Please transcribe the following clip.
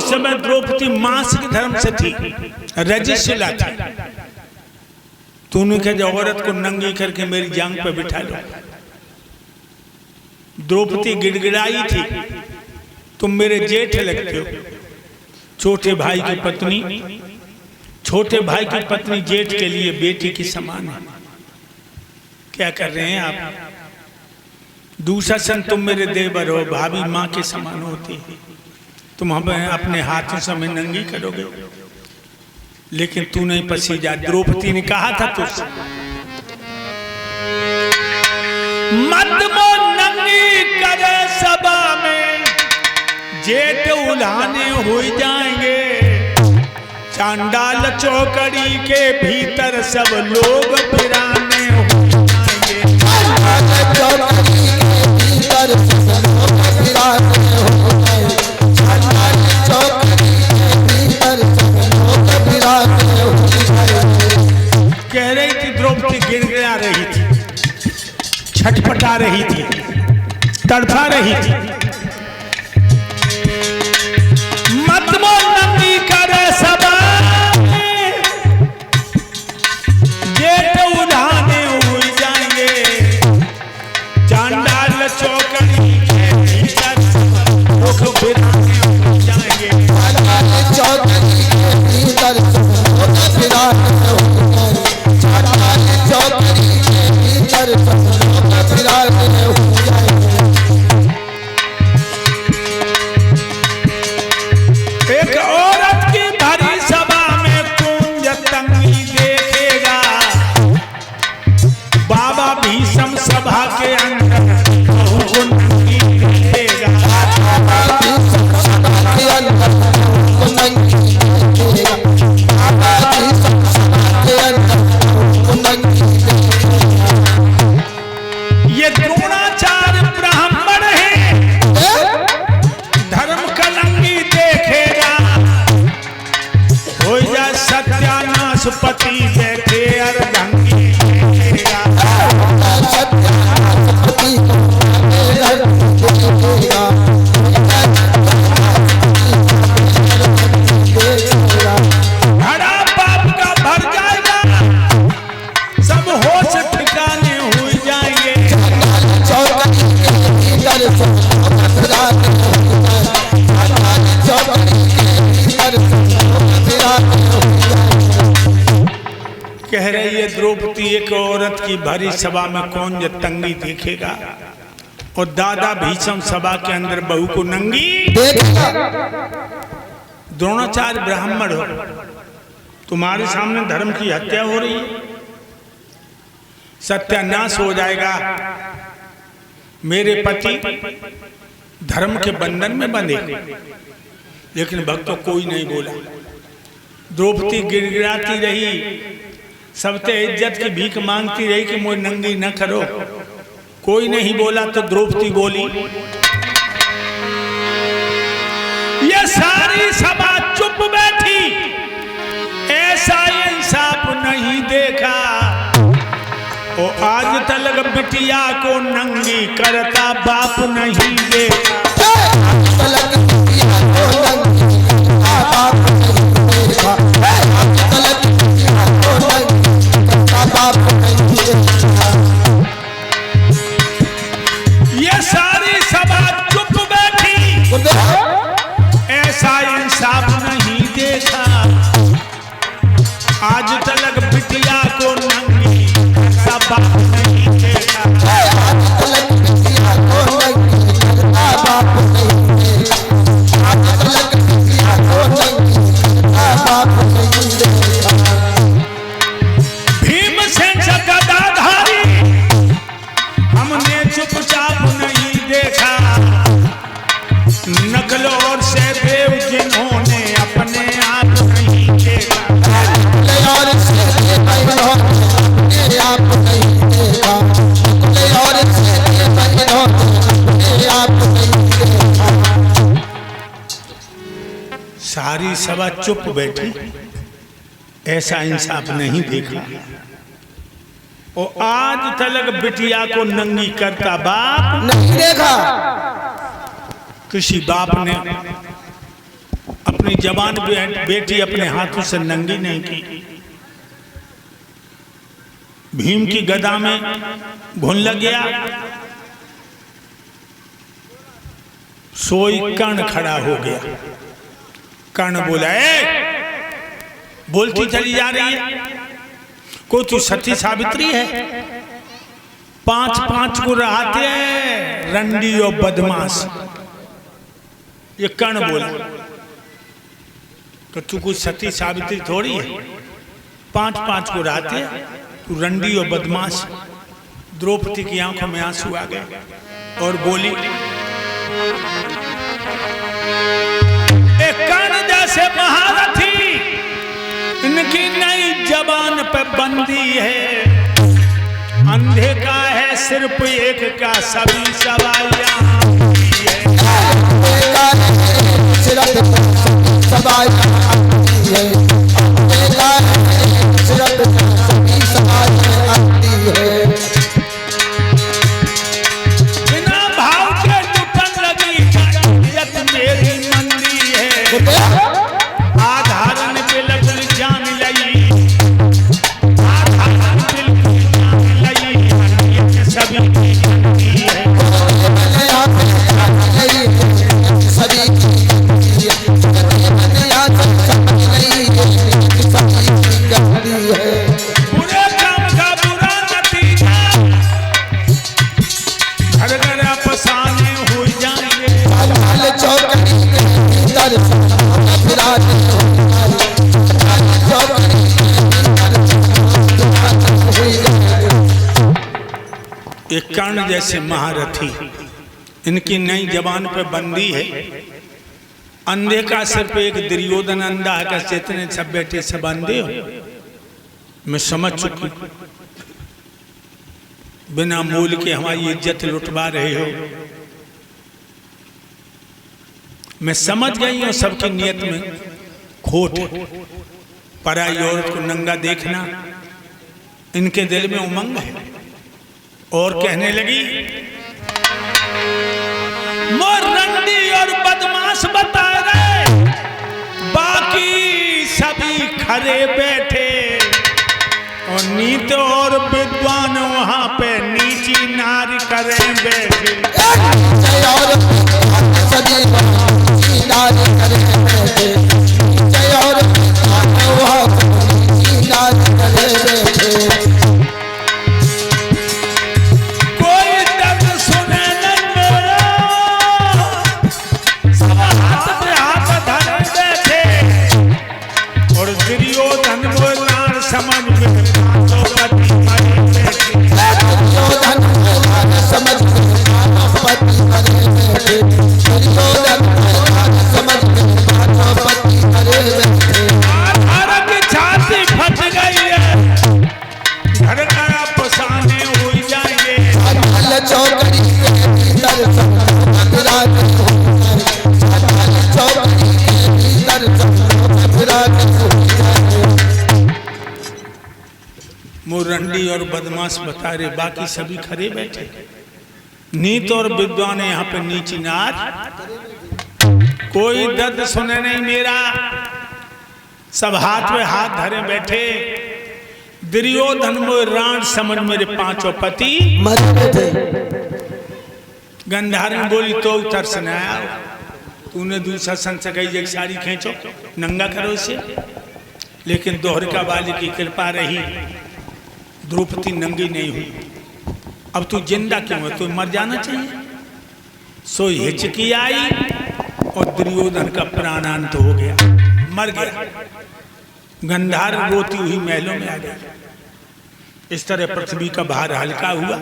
उस समय द्रौपदी मासिक धर्म से थी, रजस्वला थी। तूने कहा औरत को नंगी करके मेरी जांग पर बिठा लो। द्रौपदी गिड़गिड़ाई थी, तुम मेरे जेठ लगते हो, छोटे भाई की पत्नी, छोटे भाई की पत्नी जेठ के लिए बेटी की समान है। क्या कर रहे हैं आप? दूसरा सन तुम मेरे देवर हो, भाभी माँ के समान होती, तुम हमें अपने हाथों से हमें नंगी करोगे, लेकिन तू नहीं पसीजा। द्रौपदी ने कहा था तुझसे मत मो नंगी करे सभा में, जेठ उल्हाने हो जाएंगे, चांडाल चौकड़ी के भीतर सब लोग फिराने हो जाएंगे। कह रही थी द्रौपदी, गिड़गिड़ा रही थी, छटपटा रही थी, तड़फा रही थी। मत मो नंगी करे सभा में, जेठ उड़ाने हो जाएंगे, चांडाल चौकड़ी के भीतर लोग फिराने हो जाएंगे। चौकड़ी के भीतर लोग फिराने हो जाएंगे, चौकड़ी के भीतर लोग फिराने हो जाएंगे। एक औरत की भरी सभा में कुंज तंगी देखेगा, बाबा भीषम सभा के अंदर बहू को नंगी देखेगा। ये द्रोणाचार्य ब्राह्मण है, धर्म का नंगी देखेगा, हो जा सत्यानाश पति बैठे अर्धंगी देखेगा। घड़ा पाप का भर जाएगा, सब होश ठिकाने हो जाएंगे। कह रही है द्रौपदी, एक औरत की भरी सभा में कौन तंगी देखेगा, और दादा भीषम सभा के अंदर बहू को नंगी देखेगा। द्रोणाचार्य ब्राह्मण हो, तुम्हारे सामने धर्म की हत्या हो रही है, सत्यानाश हो जाएगा। मेरे पति धर्म के बंधन में बंधे, लेकिन भक्तों कोई नहीं बोला। द्रौपदी गिड़गिड़ाती रही, सबसे इज्जत की भीख मांगती रही कि मुझे नंगी न करो, कोई नहीं बोला। तो द्रौपदी बोली, ये सारी सभा चुप बैठी, ऐसा इंसाफ नहीं देखा, ओ आज तक बिटिया को नंगी करता बाप नहीं देखा। ये सारी सभा चुप बैठी, ऐसा इंसाफ नहीं देखा, आज तक बिटिया को नंगी करता बाप नहीं देखा। भीमसेन गदाधारी हमने चुपचाप नहीं देखा, नकल और सहदेव जिन्होंने अपने आप नहीं देखा। सारी सभा चुप बैठी, ऐसा इंसाफ नहीं देखा, और आज तक बिटिया को नंगी करता बाप नहीं देखा। किसी बाप ने अपनी जवान बेटी अपने हाथों से नंगी नहीं की। भीम की गदा में घुन लग गया, सोई कर्ण खड़ा हो गया। कर्ण बोला, बोलती चली जा रही है, कोई तू सती सावित्री है? 5-5 को रहते हैं, रंडी और बदमाश। ये कर्ण बोला कि तू कुछ सती सावित्री थोड़ी है, 5-5 को रहते हैं, तू रंडी और बदमाश। द्रौपदी की आंखों में आंसू आ गए और बोली, एक कर्ण जैसे महारथी, इनकी नई जबान पे बंदी है। अंधे का है सिर्फ एक का, सभी सवालियां बिना भाव के टूटन लगी इज्जत मेरी मंदी है। आधारण पे लगन जान लई, आधारण बिल्कुल जान लई, सभी है बुरे काम का बुरा नतीजा, घर घर आपसाने हो जाएंगे। एक कर्ण जैसे महारथी, इनकी नई जबान पे बंदी है। अंधे का सिर्फ एक दुर्योधन अंधा है का, जितने सब बेटे सब अंधे हो। मैं समझ चुकी, बिना मूल के हमारी इज्जत लुटवा रहे हो। मैं समझ गई हूं सबकी नियत में खोट। पराई औरत को नंगा देखना इनके दिल में उमंग है। और कहने लगी, मोर रंडी और बदमाश बता रहे, बाकी सभी खड़े बैठे, और नीत और विद्वान वहां पे नीची नारी करें बैठे। कोई दर्द सुने नहीं मेरा, सब हाथ पे हाथ धरे बैठे, और दुर्योधन बोलान समझ में पांचों मरे बैठे। समझ छाती फट गई है, घर घर पसाने हो जाएंगे। मुरंडी और बदमाश बता रहे, बाकी सभी खड़े बैठे। नीत और विद्वान यहाँ पे नीची नार, कोई दर्द सुने नहीं मेरा, सब हाथ में हाथ धरे बैठे। दुर्योधन में राण समझ मेरे पांचों पति गंधारण बोली, तो तरस न आया, तूने दूसरा संग गई जग साड़ी खींचो, नंगा करो इसे। लेकिन दोहरिका वाली की कृपा रही, द्रौपदी नंगी नहीं हुई। अब तू जिंदा क्यों है, तू मर जाना चाहिए। सो हिचकी आई और दुर्योधन का प्राणांत हो गया, मर गया। गंधार रोती हुई महलों में आ गया। इस तरह पृथ्वी का भार हल्का हुआ।